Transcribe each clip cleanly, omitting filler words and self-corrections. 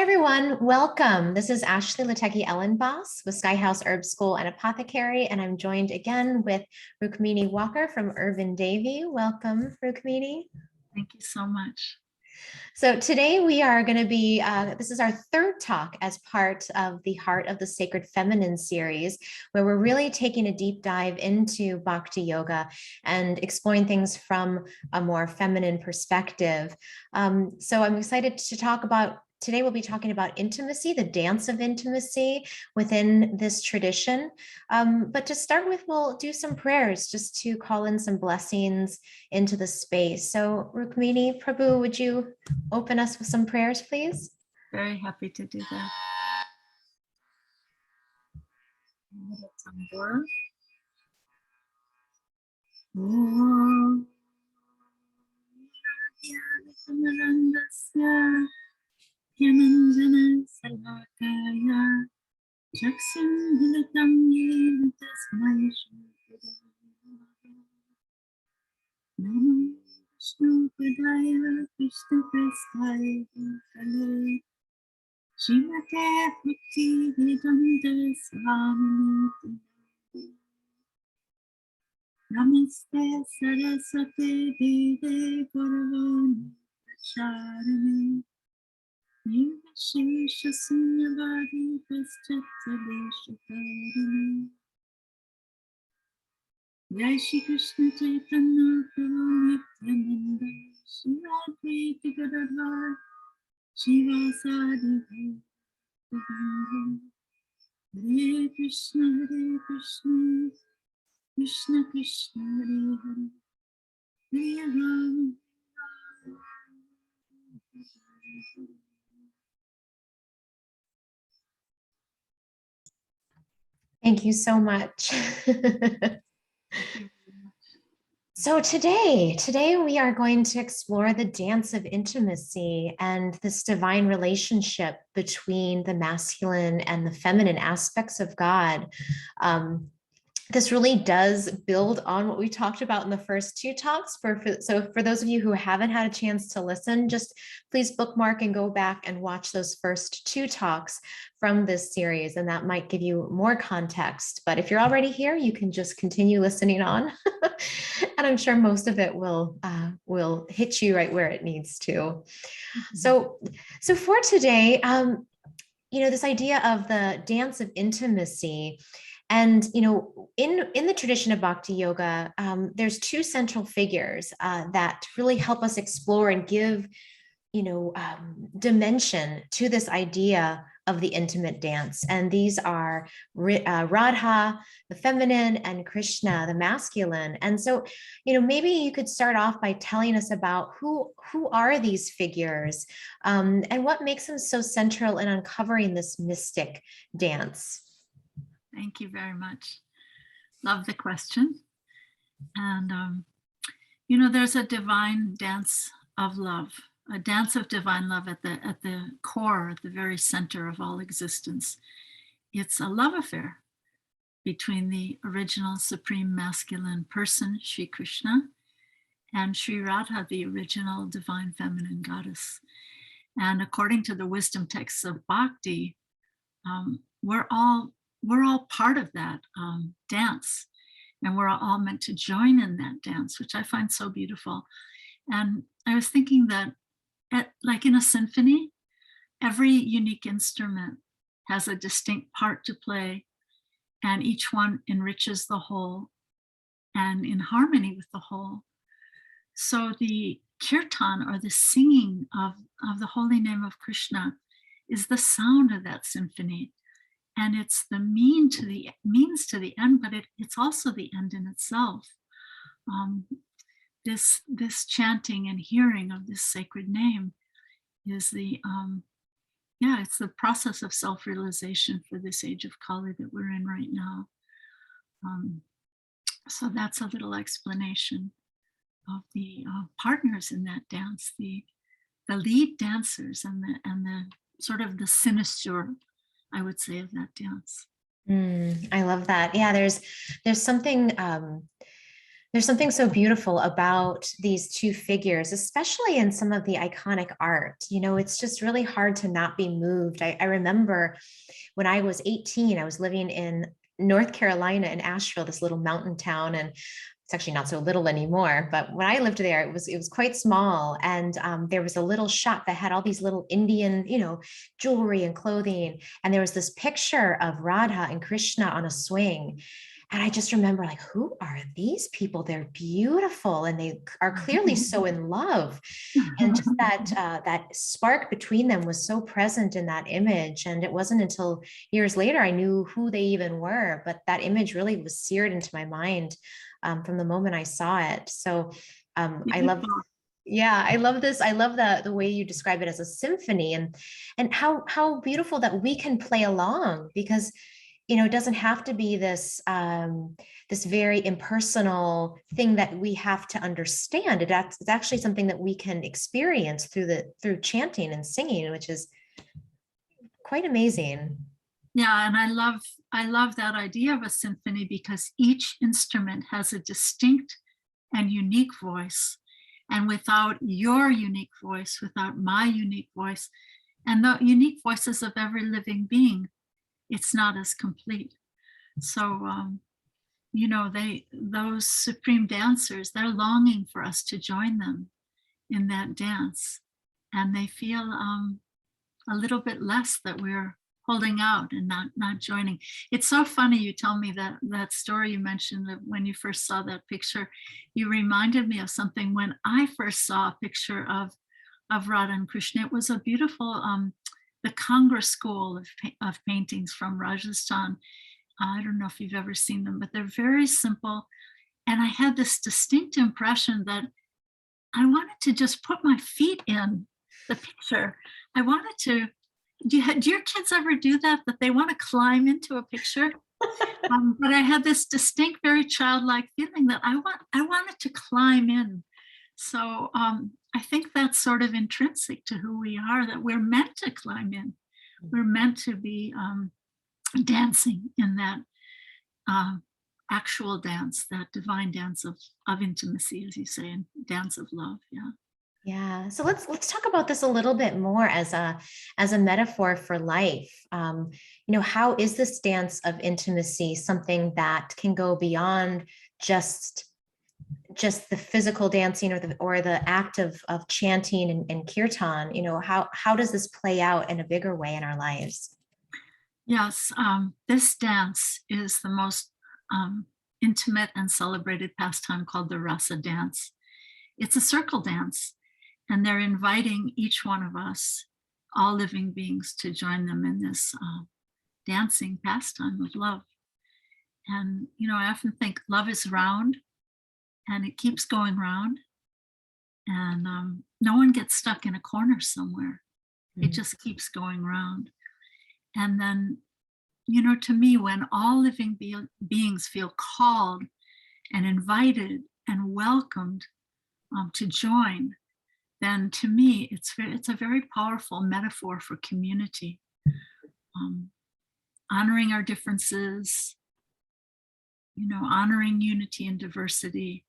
Hi, everyone. Welcome. This is Ashley Lateki Ellenboss with Sky House Herb School and Apothecary, and I'm joined again with Rukmini Walker from Devi. Welcome, Rukmini. Thank you so much. So today we are going to be, this is our third talk as part of the Heart of the Sacred Feminine series, where we're really taking a deep dive into Bhakti Yoga and exploring things from a more feminine perspective. So I'm excited to talk about, today we'll be talking about intimacy, the dance of intimacy within this tradition. But to start with, we'll do some prayers just to call in some blessings into the space. So Rukmini, Prabhu, would you open us with some prayers, please? Very happy to do that. Srimate Bhakti Vedanta Swami Namaste Saraswati Deve Guruvani Pracharane Nirvishesha Sunyavadi Paschatadeshakarane Jai Shri Krishna Chaitanya Prabhu Nityananda Shri Advaita Gadadhar Shiva Sadhu Hare Krishna Krishna Krishna Hare Hare Hare Rama Thank you so much. So today we are going to explore the dance of intimacy and this divine relationship between the masculine and the feminine aspects of God. This really does build on what we talked about in the first two talks. So for those of you who haven't had a chance to listen, just please bookmark and go back and watch those first two talks from this series, and that might give you more context. But if you're already here, you can just continue listening on, and I'm sure most of it will hit you right where it needs to. Mm-hmm. So for today, this idea of the dance of intimacy. And, in the tradition of Bhakti Yoga, there's two central figures that really help us explore and give, dimension to this idea of the intimate dance. And these are Radha, the feminine, and Krishna, the masculine. And so, maybe you could start off by telling us about who are these figures and what makes them so central in uncovering this mystic dance. Thank you very much. Love the question. And, there's a divine dance of love, a dance of divine love at the core, at the very center of all existence. It's a love affair between the original supreme masculine person, Sri Krishna, and Sri Radha, the original divine feminine goddess. And according to the wisdom texts of Bhakti, we're all part of that dance, and we're all meant to join in that dance, which I find so beautiful. And I was thinking that like in a symphony, every unique instrument has a distinct part to play, and each one enriches the whole and in harmony with the whole. So the kirtan, or the singing of the holy name of Krishna, is the sound of that symphony. And it's the means to the end, but it's also the end in itself. This chanting and hearing of this sacred name is it's the process of self-realization for this age of Kali that we're in right now. So that's a little explanation of the partners in that dance, the lead dancers and the sort of the sinister, I would say, of that dance. I love that. Yeah, there's something There's something so beautiful about these two figures, especially in some of the iconic art. It's just really hard to not be moved. I remember when I was 18, I was living in North Carolina in Asheville, this little mountain town, and it's actually not so little anymore. But when I lived there, it was quite small, and there was a little shop that had all these little Indian, jewelry and clothing, and there was this picture of Radha and Krishna on a swing. And I just remember, like, who are these people? They're beautiful, and they are clearly so in love. And just that spark between them was so present in that image. And it wasn't until years later I knew who they even were, but that image really was seared into my mind from the moment I saw it. So I love. Yeah, I love this. I love the way you describe it as a symphony, and how beautiful that we can play along, because it doesn't have to be this this very impersonal thing that we have to understand. It's actually something that we can experience through chanting and singing, which is quite amazing. Yeah, and I love that idea of a symphony, because each instrument has a distinct and unique voice. And without your unique voice, without my unique voice, and the unique voices of every living being, it's not as complete. So, those supreme dancers, they're longing for us to join them in that dance. And they feel a little bit less that we're holding out and not joining. It's so funny you tell me that story you mentioned, that when you first saw that picture, you reminded me of something. When I first saw a picture of Radha and Krishna, it was a beautiful the Congress School of paintings from Rajasthan. I don't know if you've ever seen them, but they're very simple. And I had this distinct impression that I wanted to just put my feet in the picture. I wanted to, do your kids ever do that they want to climb into a picture? But I had this distinct, very childlike feeling that I wanted to climb in. So I think that's sort of intrinsic to who we are, that we're meant to climb in. We're meant to be dancing in that actual dance, that divine dance of intimacy, as you say, and dance of love. Yeah. Yeah. So let's talk about this a little bit more as a metaphor for life. How is this dance of intimacy something that can go beyond just the physical dancing or the act of chanting and kirtan? How does this play out in a bigger way in our lives? Yes, this dance is the most intimate and celebrated pastime, called the Rasa Dance. It's a circle dance, and they're inviting each one of us, all living beings, to join them in this dancing pastime of love. And, I often think love is round, and it keeps going round, and no one gets stuck in a corner somewhere. It just keeps going round. And then, to me, when all living beings feel called and invited and welcomed to join, then to me, it's a very powerful metaphor for community. Honoring our differences, honoring unity and diversity.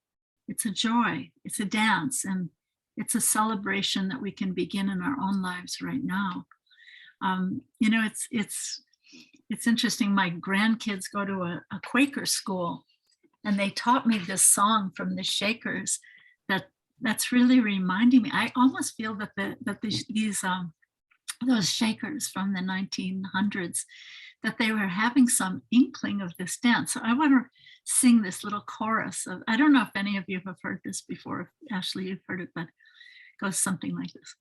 It's a joy, it's a dance, and it's a celebration that we can begin in our own lives right now. It's interesting. My grandkids go to a Quaker school, and they taught me this song from the Shakers that's really reminding me. I almost feel that those Shakers from the 1900s, that they were having some inkling of this dance. So I want to sing this little chorus of, I don't know if any of you have heard this before. Ashley, you've heard it, but it goes something like this.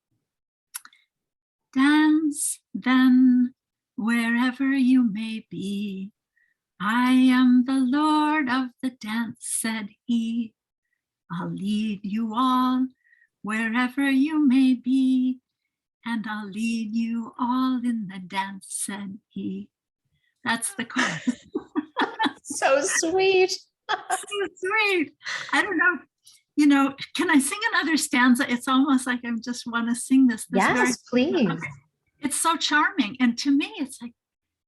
Dance then, wherever you may be. I am the Lord of the dance, said he. I'll lead you all wherever you may be, and I'll lead you all in the dance, said he. That's the chorus. So sweet. So sweet. I don't know, can I sing another stanza? It's almost like I just want to sing this. Yes, please. It's so charming. And to me, it's like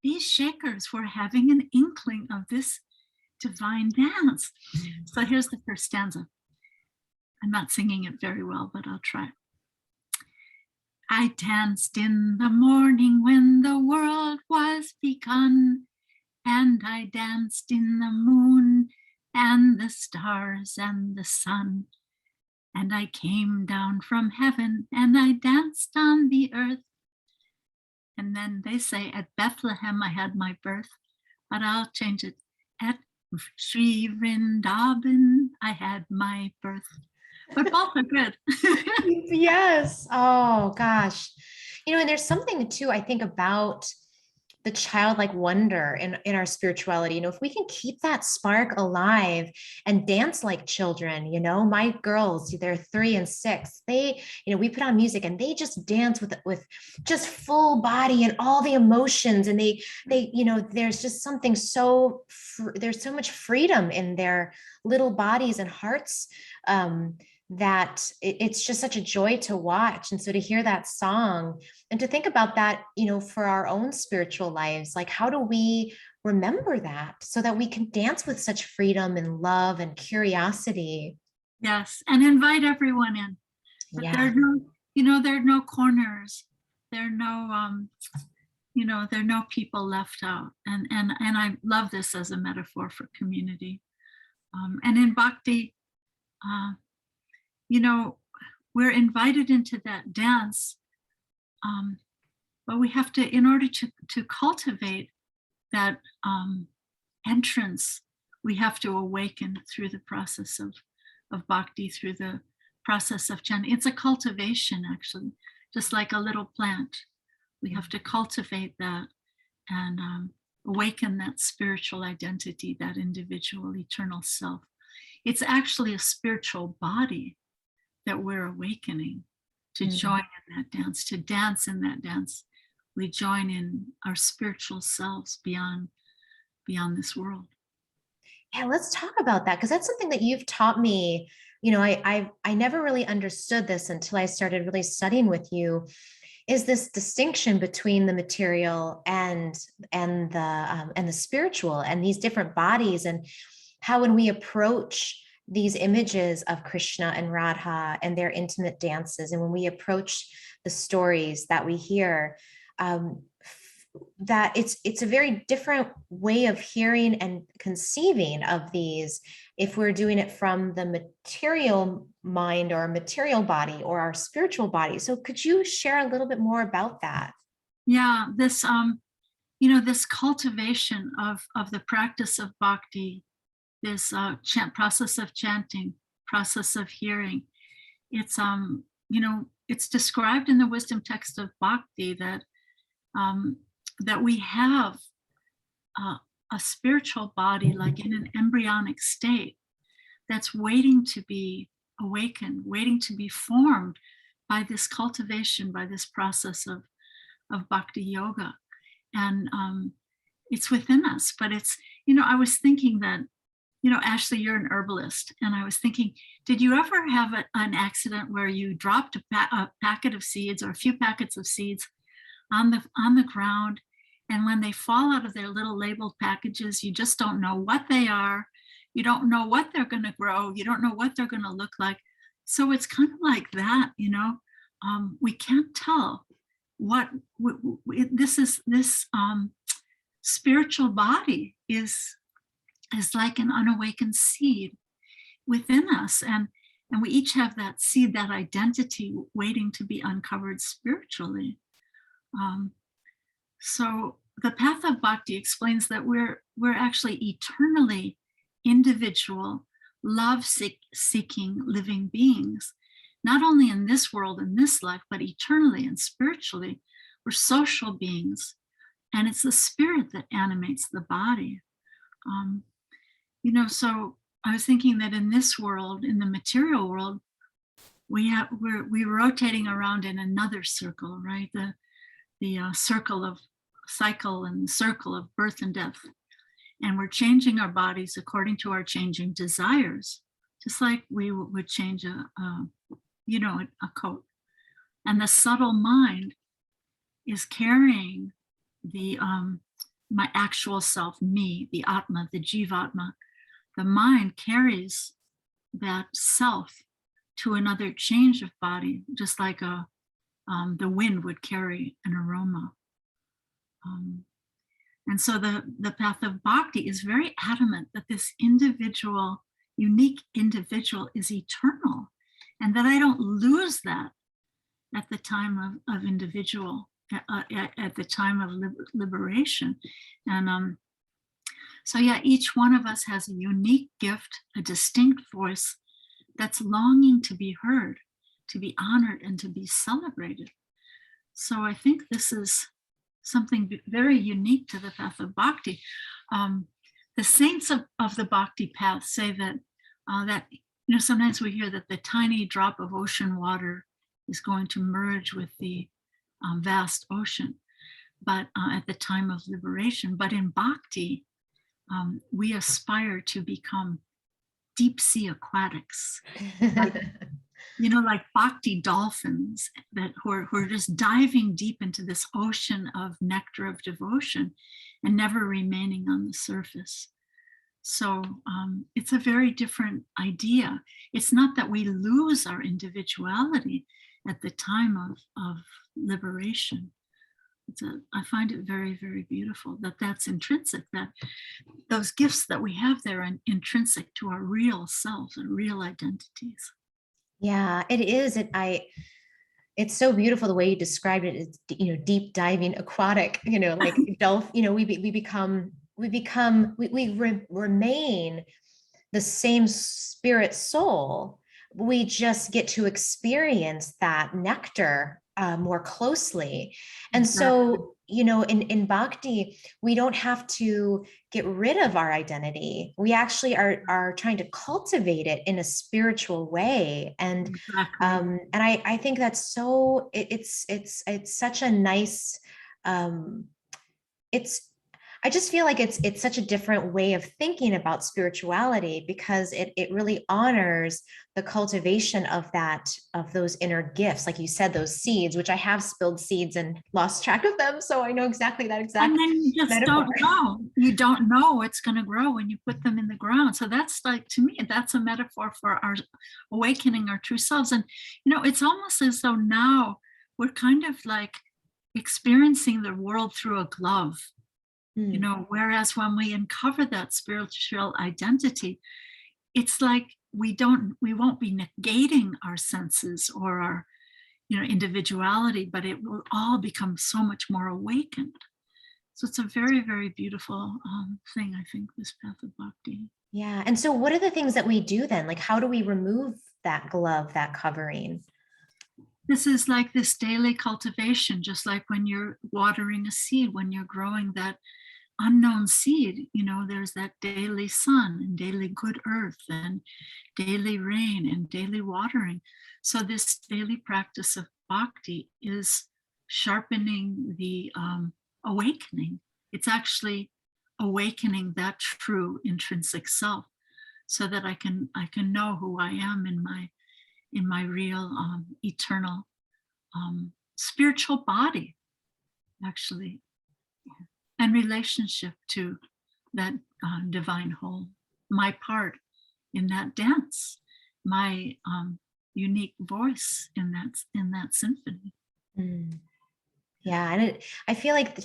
these Shakers were having an inkling of this divine dance. So here's the first stanza. I'm not singing it very well, but I'll try. I danced in the morning when the world was begun, and I danced in the moon and the stars and the sun. And I came down from heaven and I danced on the earth. And then they say, at Bethlehem I had my birth, but I'll change it. At Sri Vrndavan I had my birth. But both are good. Yes. Oh gosh. And there's something too, I think, about the childlike wonder in our spirituality. If we can keep that spark alive and dance like children, my girls, they're 3 and 6, they, we put on music and they just dance with just full body and all the emotions. And they, there's just something there's so much freedom in their little bodies and hearts, that it's just such a joy to watch. And so to hear that song and to think about that, for our own spiritual lives, like how do we remember that so that we can dance with such freedom and love and curiosity? Yes, and invite everyone in. But Yeah. there are no, there are no corners. There are no, there are no people left out. And I love this as a metaphor for community. And in Bhakti, we're invited into that dance, but we have to, in order to cultivate that entrance, we have to awaken through the process of bhakti, through the process of chanting. It's a cultivation, actually, just like a little plant. We have to cultivate that and awaken that spiritual identity, that individual eternal self. It's actually a spiritual body that we're awakening to join in that dance, to dance in that dance. We join in our spiritual selves beyond this world. Yeah, let's talk about that, because that's something that you've taught me. I never really understood this until I started really studying with you, is this distinction between the material and the spiritual, and these different bodies, and how when we approach these images of Krishna and Radha and their intimate dances, and when we approach the stories that we hear, that it's a very different way of hearing and conceiving of these if we're doing it from the material mind or material body or our spiritual body. So could you share a little bit more about that? Yeah, this this cultivation of the practice of bhakti, this process of chanting, process of hearing. It's it's described in the wisdom text of bhakti that that we have a spiritual body, like in an embryonic state, that's waiting to be awakened, waiting to be formed by this cultivation, by this process of bhakti yoga. And it's within us, but it's, I was thinking that, Ashley, you're an herbalist. And I was thinking, did you ever have an accident where you dropped a packet of seeds or a few packets of seeds on the ground, and when they fall out of their little labeled packages, you just don't know what they are. You don't know what they're going to grow. You don't know what they're going to look like. So it's kind of like that, we can't tell what this spiritual body is like an unawakened seed within us, and we each have that seed, that identity waiting to be uncovered spiritually. So the path of bhakti explains that we're actually eternally individual, love-seeking living beings, not only in this world, in this life, but eternally and spiritually. We're social beings, and it's the spirit that animates the body. So I was thinking that in this world, in the material world, we're rotating around in another circle, right? The circle of cycle and circle of birth and death. And we're changing our bodies according to our changing desires, just like we would change a coat. And the subtle mind is carrying the my actual self, me, the Atma, the Jivatma, the mind carries that self to another change of body, just like the wind would carry an aroma. And so the path of bhakti is very adamant that this individual, unique individual, is eternal, and that I don't lose that at the time of individual, at the time of liberation. And so yeah, each one of us has a unique gift, a distinct voice that's longing to be heard, to be honored, and to be celebrated. So I think this is something very unique to the path of bhakti. The saints of the bhakti path say that sometimes we hear that the tiny drop of ocean water is going to merge with the vast ocean, but at the time of liberation. But in bhakti, we aspire to become deep sea aquatics, like bhakti dolphins who are just diving deep into this ocean of nectar of devotion and never remaining on the surface. So it's a very different idea. It's not that we lose our individuality at the time of liberation. I find it very, very beautiful that that's intrinsic, that those gifts that we have there are intrinsic to our real selves and real identities. Yeah, it is. It's so beautiful the way you described it. It's, deep diving aquatic, like dolphin, we remain the same spirit soul. We just get to experience that nectar more closely. And so, in bhakti, we don't have to get rid of our identity. We actually are trying to cultivate it in a spiritual way. And I think that's so, it's such a nice, I just feel like it's such a different way of thinking about spirituality, because it really honors the cultivation of those inner gifts. Like you said, those seeds, which I have spilled seeds and lost track of them. So I know exactly that exact. And then you just metaphor. Don't know. You don't know what's going to grow when you put them in the ground. So that's, like, to me, that's a metaphor for our awakening our true selves. And, it's almost as though now we're kind of like experiencing the world through a glove. Whereas when we uncover that spiritual identity, it's like we won't be negating our senses or our, individuality, but it will all become so much more awakened. So it's a very, very beautiful thing, I think, this path of bhakti. Yeah. And so what are the things that we do then? Like, how do we remove that glove, that covering? This is like this daily cultivation, just like when you're watering a seed, when you're growing that unknown seed, there's that daily sun and daily good earth and daily rain and daily watering. So this daily practice of bhakti is sharpening the awakening. It's actually awakening that true intrinsic self, so that I can know who I am in my real eternal spiritual body, actually, and relationship to that divine whole, my part in that dance, my unique voice in that symphony. Yeah, and I feel like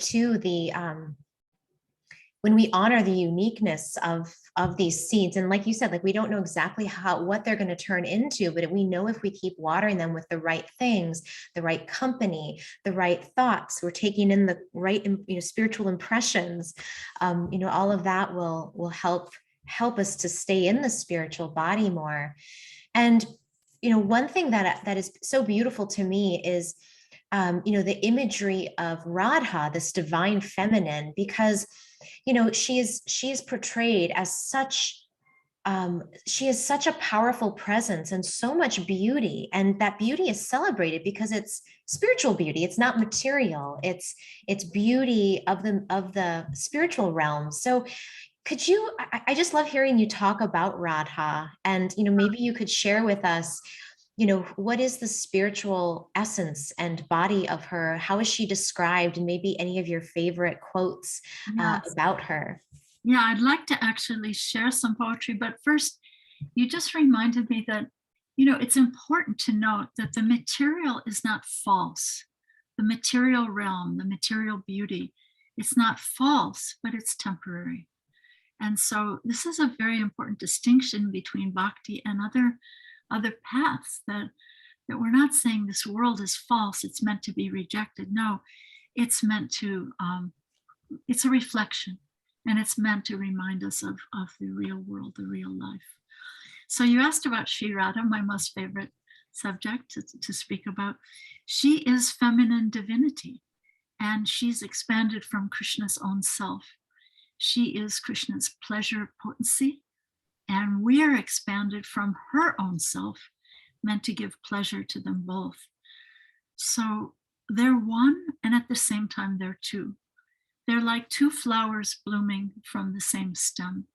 when we honor the uniqueness of these seeds, and like you said, like, we don't know exactly what they're going to turn into, but we know if we keep watering them with the right things, the right company, the right thoughts, we're taking in the right, spiritual impressions, all of that will help us to stay in the spiritual body more. And one thing that is so beautiful to me is the imagery of Radha, this divine feminine, because she is portrayed as such, she has such a powerful presence and so much beauty, and that beauty is celebrated because it's spiritual beauty. It's not material. It's beauty of the spiritual realm. So I just love hearing you talk about Radha, and maybe you could share with us, what is the spiritual essence and body of her? How is she described? And maybe any of your favorite quotes about her. Yeah, I'd like to actually share some poetry, but first, you just reminded me that, it's important to note that the material is not false. The material realm, the material beauty, it's not false, but it's temporary. And so this is a very important distinction between bhakti and other paths, that we're not saying this world is false, it's meant to be rejected. No, it's meant to, it's a reflection, and it's meant to remind us of the real world, the real life. So you asked about Sri Radha, my most favorite subject to speak about. She is feminine divinity, and she's expanded from Krishna's own self. She is Krishna's pleasure potency, and we're expanded from her own self, meant to give pleasure to them both. So they're one, and at the same time, they're two. They're like two flowers blooming from the same stem.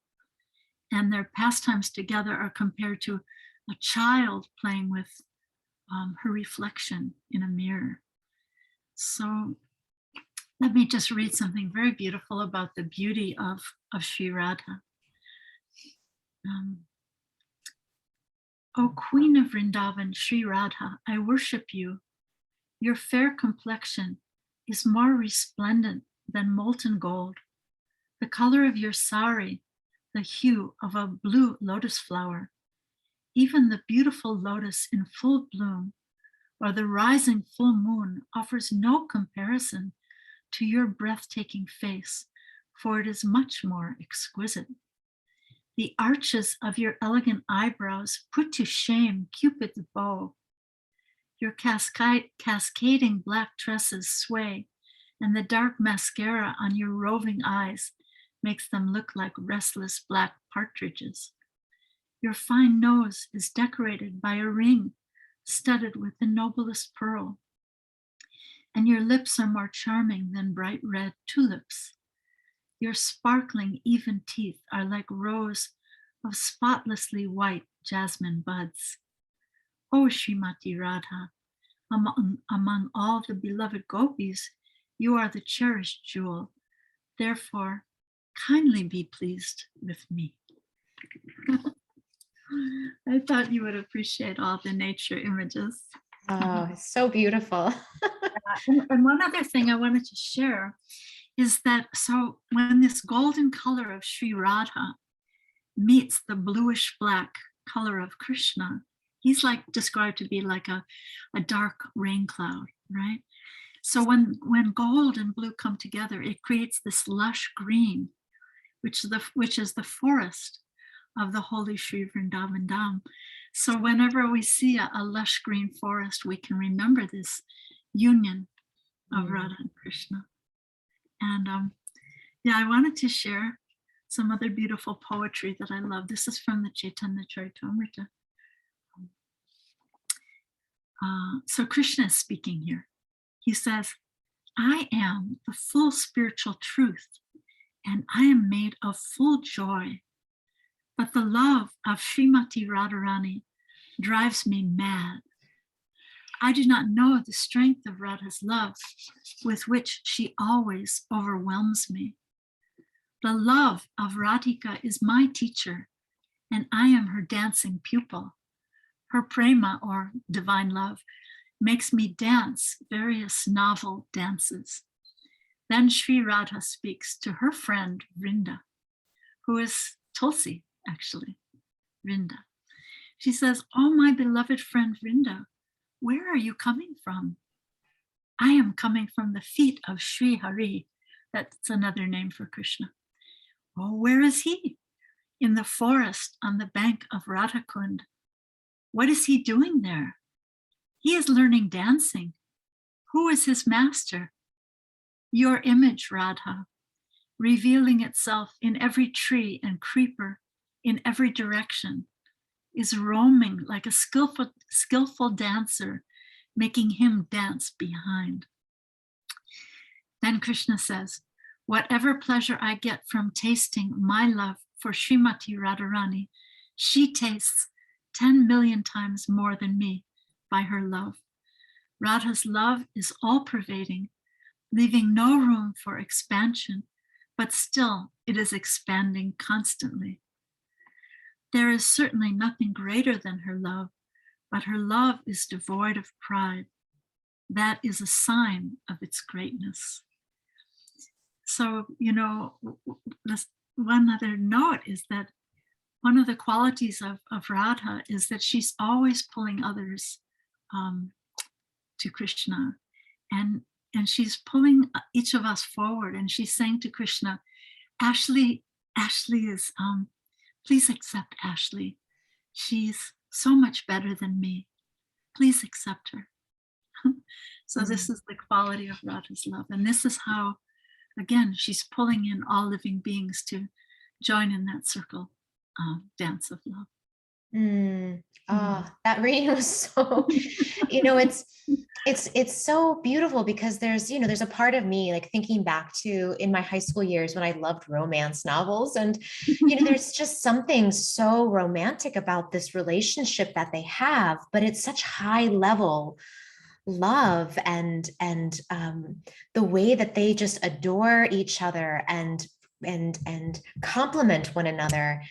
And their pastimes together are compared to a child playing with her reflection in a mirror. So let me just read something very beautiful about the beauty of Sri Radha. O Queen of Vrindavan, Sri Radha, I worship you. Your fair complexion is more resplendent than molten gold. The color of your sari, the hue of a blue lotus flower. Even the beautiful lotus in full bloom, or the rising full moon, offers no comparison to your breathtaking face, for it is much more exquisite. The arches of your elegant eyebrows put to shame Cupid's bow. Your cascading black tresses sway, and the dark mascara on your roving eyes makes them look like restless black partridges. Your fine nose is decorated by a ring studded with the noblest pearl, and your lips are more charming than bright red tulips. Your sparkling, even teeth are like rows of spotlessly white jasmine buds. O Srimati Radha, among all the beloved gopis, you are the cherished jewel. Therefore, kindly be pleased with me. I thought you would appreciate all the nature images. Oh, it's so beautiful. And one other thing I wanted to share is that, so when this golden color of Sri Radha meets the bluish black color of Krishna, he's like described to be like a dark rain cloud, right? So when gold and blue come together, it creates this lush green, which is the forest of the holy Sri Vrndavan Dham. So whenever we see a lush green forest, we can remember this union of Radha and Krishna. And I wanted to share some other beautiful poetry that I love. This is from the Chaitanya Chorito. So Krishna is speaking here. He says, I am the full spiritual truth, and I am made of full joy. But the love of Srimati Radharani drives me mad. I do not know the strength of Radha's love, with which she always overwhelms me. The love of Radhika is my teacher, and I am her dancing pupil. Her prema, or divine love, makes me dance various novel dances. Then Sri Radha speaks to her friend Vrinda, who is Tulsi, actually, Vrinda. She says, oh, my beloved friend Vrinda, where are you coming from? I am coming from the feet of Sri Hare. That's another name for Krishna. Oh, where is he? In the forest on the bank of Radhakund. What is he doing there? He is learning dancing. Who is his master? Your image, Radha, revealing itself in every tree and creeper, in every direction, is roaming like a skillful dancer, making him dance behind. Then Krishna says, whatever pleasure I get from tasting my love for Srimati Radharani, she tastes 10 million times more than me by her love. Radha's love is all-pervading, leaving no room for expansion, but still it is expanding constantly. There is certainly nothing greater than her love, but her love is devoid of pride. That is a sign of its greatness. So, this one other note is that one of the qualities of Radha is that she's always pulling others to Krishna. And she's pulling each of us forward, and she's saying to Krishna, Ashley is, please accept Ashley. She's so much better than me. Please accept her. So this is the quality of Radha's love. And this is how, again, she's pulling in all living beings to join in that circle dance of love. Oh, that reading was so, it's so beautiful, because there's a part of me, like, thinking back to in my high school years when I loved romance novels, and there's just something so romantic about this relationship that they have, but it's such high level love, and the way that they just adore each other and complement one another.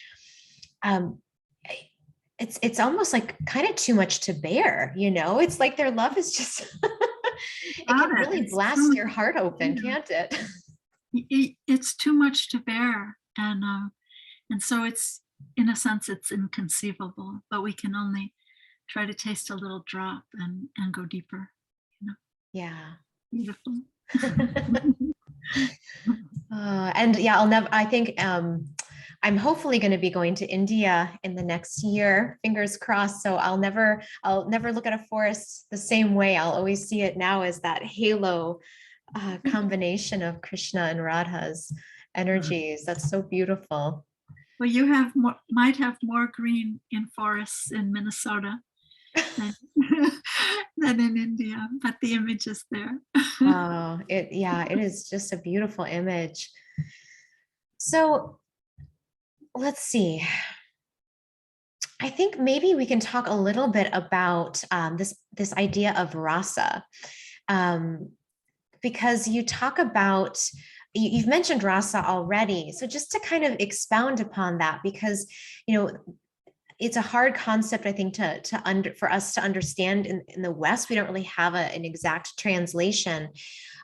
It's almost like kind of too much to bear, it's like their love is just it can really blast your heart open, can't it? It's too much to bear, and so it's, in a sense, it's inconceivable, but we can only try to taste a little drop and go deeper. Yeah. Beautiful. And yeah, I think I'm hopefully going to be going to India in the next year, fingers crossed. So I'll never look at a forest the same way. I'll always see it now as that halo combination of Krishna and Radha's energies. That's so beautiful. Well, you might have more green in forests in Minnesota than in India, but the image is there. Oh, it is just a beautiful image. So let's see. I think maybe we can talk a little bit about this idea of rasa, because you talk about, you've mentioned rasa already. So just to kind of expound upon that, because it's a hard concept, I think, for us to understand in the West. We don't really have an exact translation.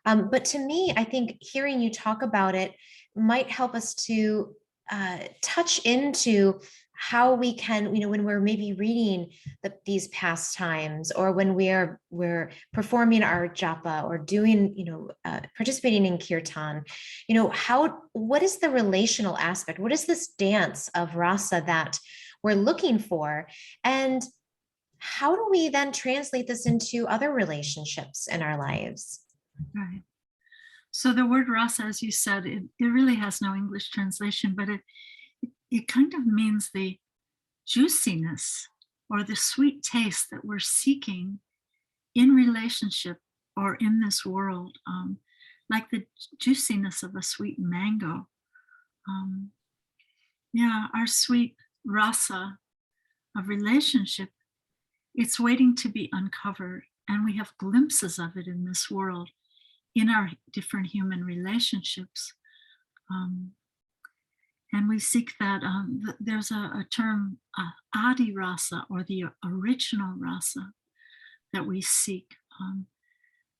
But to me, I think hearing you talk about it might help us to touch into how we can, when we're maybe reading these pastimes, or when we're performing our japa, or doing, participating in kirtan, what is the relational aspect? What is this dance of rasa that we're looking for? And how do we then translate this into other relationships in our lives? Right. So the word rasa, as you said, it really has no English translation, but it kind of means the juiciness or the sweet taste that we're seeking in relationship or in this world, like the juiciness of a sweet mango. Our sweet rasa of relationship, it's waiting to be uncovered, and we have glimpses of it in this world, in our different human relationships. And we seek that, there's a term, adi rasa, or the original rasa, that we seek,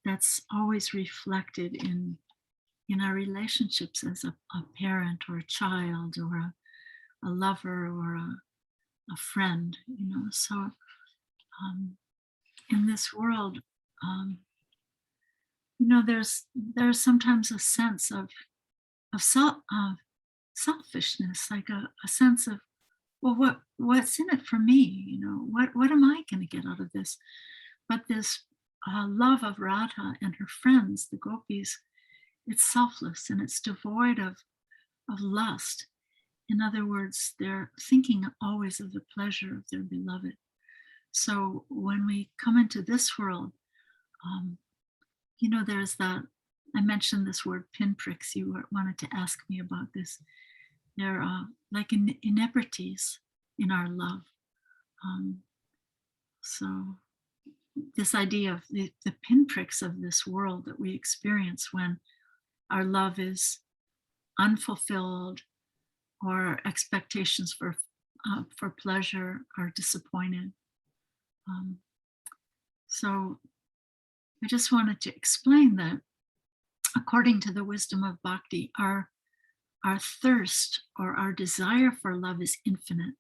that's always reflected in our relationships as a parent or a child, or a lover, or a friend, So in this world, there's sometimes a sense of selfishness, like a sense of, well, what's in it for me? What am I going to get out of this? But this love of Radha and her friends, the gopis, it's selfless, and it's devoid of lust. In other words, they're thinking always of the pleasure of their beloved. So when we come into this world, there's that, I mentioned this word pinpricks. You wanted to ask me about this. They're like inebrities in our love. So this idea of the pinpricks of this world that we experience when our love is unfulfilled, or expectations for pleasure are disappointed. So I just wanted to explain that according to the wisdom of bhakti, our thirst or our desire for love is infinite.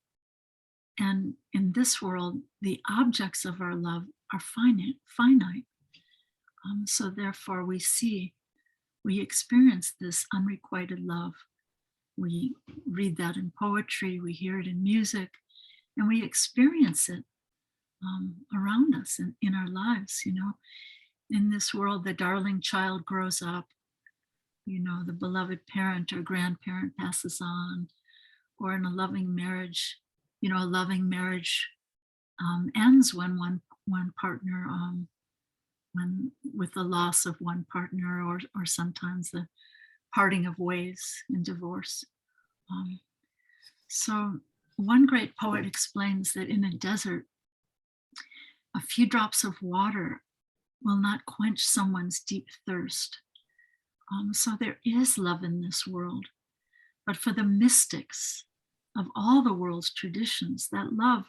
And in this world, the objects of our love are finite. So therefore we experience this unrequited love. We read that in poetry, we hear it in music, and we experience it around us in our lives. In this world, the darling child grows up, the beloved parent or grandparent passes on, or in a loving marriage, a loving marriage ends when one partner, when with the loss of one partner, or sometimes the parting of ways in divorce. So one great poet explains that in a desert, a few drops of water will not quench someone's deep thirst. So there is love in this world, but for the mystics of all the world's traditions, that love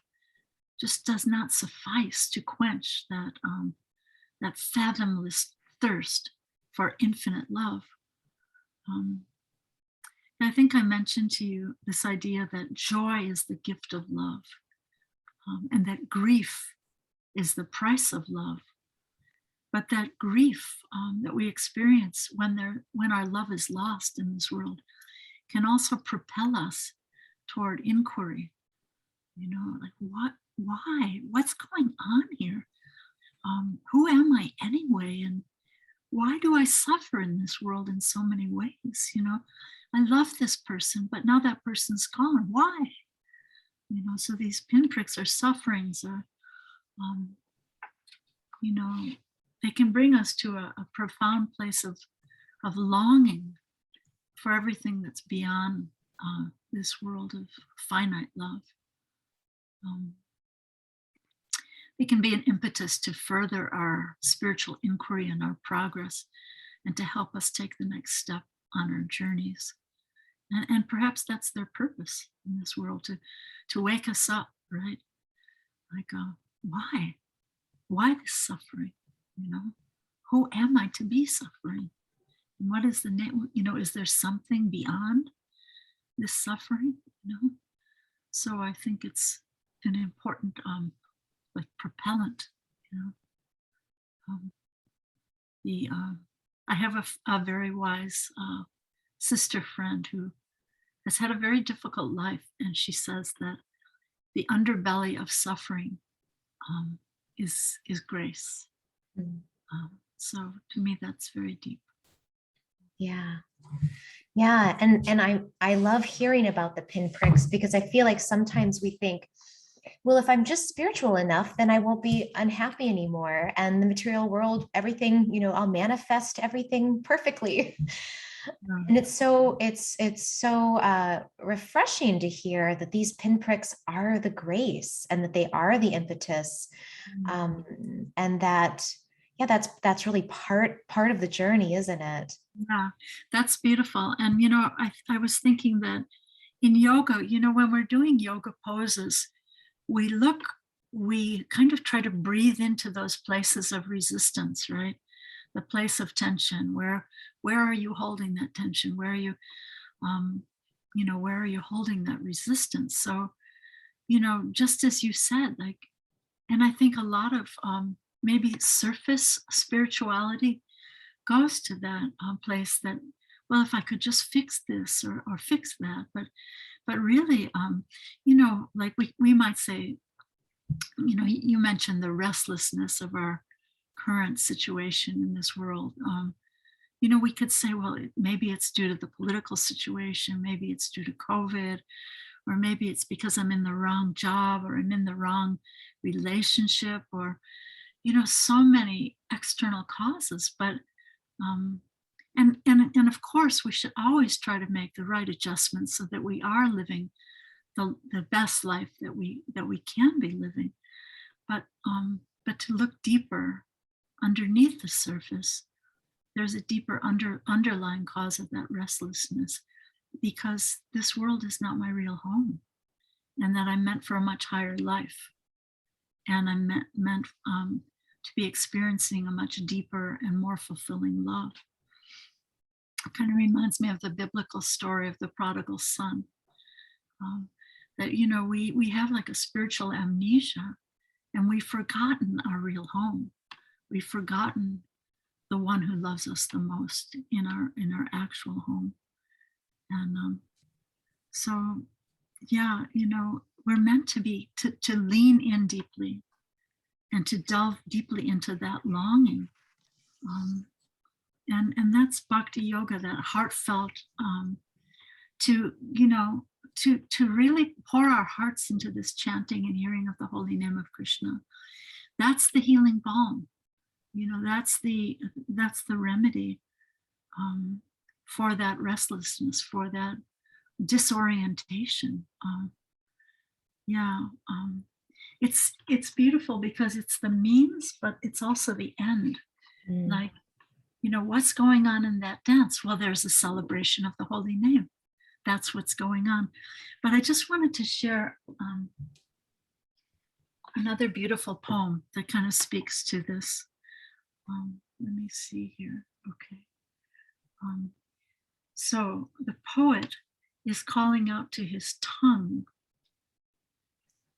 just does not suffice to quench that fathomless thirst for infinite love. I think I mentioned to you this idea that joy is the gift of love, and that grief is the price of love. But that grief that we experience when our love is lost in this world can also propel us toward inquiry. Like why? What's going on here? Who am I anyway? And why do I suffer in this world in so many ways? I love this person, but now that person's gone. Why? So these pinpricks or sufferings are, they can bring us to a profound place of longing for everything that's beyond this world of finite love. It can be an impetus to further our spiritual inquiry and our progress, and to help us take the next step on our journeys. And perhaps that's their purpose in this world, to wake us up, right? Like, why? Why this suffering? Who am I to be suffering? And what is the name? Is there something beyond this suffering? So I think it's an important like propellant. I have a very wise sister friend who has had a very difficult life, and she says that the underbelly of suffering is grace. So to me, that's very deep. Yeah, and I love hearing about the pinpricks, because I feel like sometimes we think, well, if I'm just spiritual enough, then I won't be unhappy anymore. And the material world, everything, I'll manifest everything perfectly. And it's so refreshing to hear that these pinpricks are the grace, and that they are the impetus, and that, that's really part of the journey, isn't it? Yeah, that's beautiful. And I was thinking that in yoga, when we're doing yoga poses, we kind of try to breathe into those places of resistance, right? The place of tension. Where are you holding that tension? Where are you, where are you holding that resistance? So, just as you said, like, and I think a lot of maybe surface spirituality goes to that place that, well, if I could just fix this or fix that, but really, like we might say, you mentioned the restlessness of our current situation in this world. We could say, well, maybe it's due to the political situation, maybe it's due to COVID, or maybe it's because I'm in the wrong job, or I'm in the wrong relationship, or, so many external causes. But and of course, we should always try to make the right adjustments so that we are living the best life that we can be living. But to look deeper underneath the surface, there's a deeper underlying cause of that restlessness. because this world is not my real home, and that I'm meant for a much higher life. And I'm meant to be experiencing a much deeper and more fulfilling love. It kind of reminds me of the biblical story of the prodigal son. That, you know, we have like a spiritual amnesia, and we've forgotten our real home. We've forgotten the one who loves us the most in our actual home. And so, yeah, you know, we're meant to be to lean in deeply and to delve deeply into that longing. And that's bhakti yoga, that heartfelt, to, you know, to really pour our hearts into this chanting and hearing of the holy name of Krishna. That's the healing balm. You know, that's the remedy for that restlessness, for that disorientation. It's beautiful because it's the means, but it's also the end. Like, you know, what's going on in that dance? Well, there's a celebration of the holy name. That's what's going on. But I just wanted to share another beautiful poem that kind of speaks to this. Let me see here. Okay. So the poet is calling out to his tongue.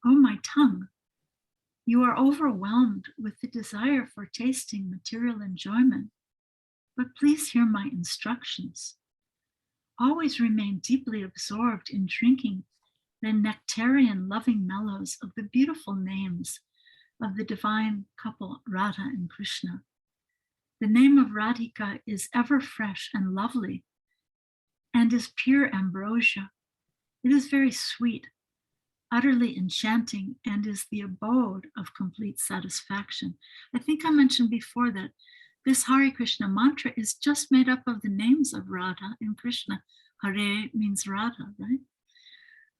Oh, my tongue, you are overwhelmed with the desire for tasting material enjoyment, but please hear my instructions. Always remain deeply absorbed in drinking the nectarian loving mellows of the beautiful names of the divine couple Radha and Krishna. The name of Radhika is ever fresh and lovely and is pure ambrosia. It is very sweet, utterly enchanting, and is the abode of complete satisfaction. I think I mentioned before that this Hare Krishna mantra is just made up of the names of Radha and Krishna. Hare means Radha, right?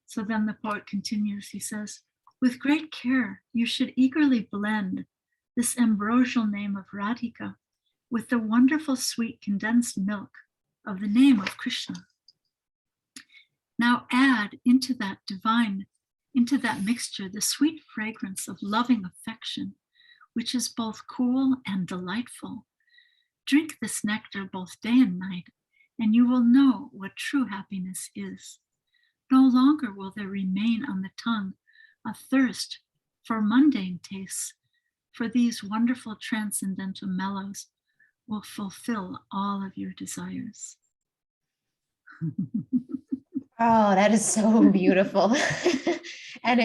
So then the poet continues, he says, with great care, you should eagerly blend this ambrosial name of Radhika with the wonderful sweet condensed milk of the name of Krishna. Now add into that mixture, the sweet fragrance of loving affection, which is both cool and delightful. Drink this nectar both day and night, and you will know what true happiness is. No longer will there remain on the tongue a thirst for mundane tastes, for these wonderful transcendental mellows will fulfill all of your desires. Oh, that is so beautiful. And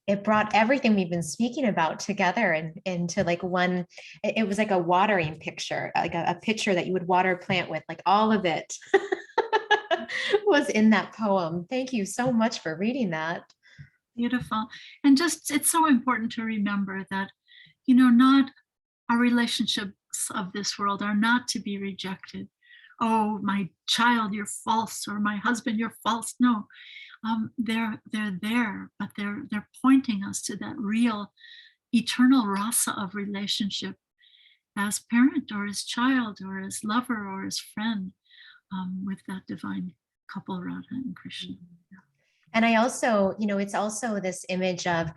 it brought everything we've been speaking about together and into like one. It was like a watering picture, like a picture that you would water a plant with, like all of it was in that poem. Thank you so much for reading that. Beautiful. And just, it's so important to remember that, you know, not our relationships of this world are not to be rejected. Oh, my child, you're false, or my husband, you're false. No, they're there, but they're pointing us to that real eternal rasa of relationship as parent or as child or as lover or as friend, with that divine couple Radha and Krishna. Yeah. And I also, you know, it's also this image of,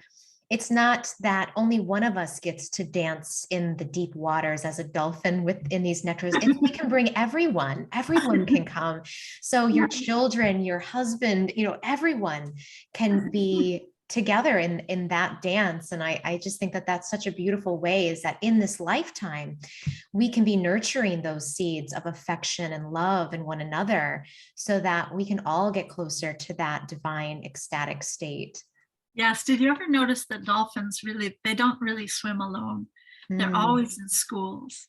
it's not that only one of us gets to dance in the deep waters as a dolphin within these nectars. We can bring everyone can come. So your children, your husband, you know, everyone can be together in that dance. And I just think that that's such a beautiful way, is that in this lifetime, we can be nurturing those seeds of affection and love in one another so that we can all get closer to that divine ecstatic state. Yes. Did you ever notice that dolphins they don't really swim alone? They're always in schools,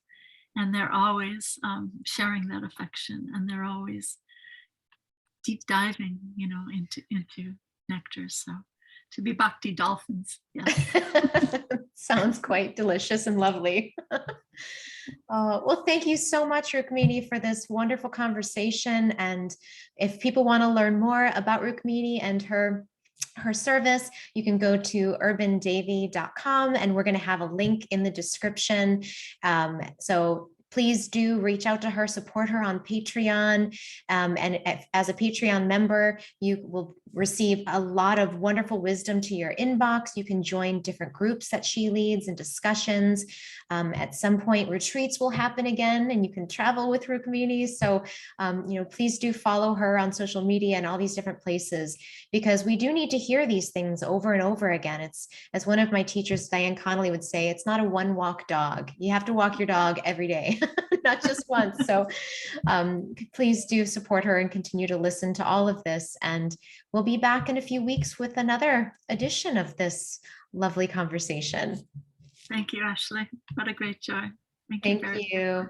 and they're always sharing that affection, and they're always deep diving, you know, into nectar. So to be bhakti dolphins. Yes. Sounds quite delicious and lovely. Well, thank you so much, Rukmini, for this wonderful conversation. And if people want to learn more about Rukmini and her service, you can go to urbandevi.com, and we're going to have a link in the description. So please do reach out to her, support her on Patreon. And as a Patreon member, you will receive a lot of wonderful wisdom to your inbox. You can join different groups that she leads and discussions. At some point, retreats will happen again, and you can travel with Rukmini. So, please do follow her on social media and all these different places, because we do need to hear these things over and over again. It's, as one of my teachers, Diane Connolly, would say, it's not a one walk dog. You have to walk your dog every day, not just once. So please do support her and continue to listen to all of this. And we'll be back in a few weeks with another edition of this lovely conversation. Thank you, Ashley. What a great joy. Thank you.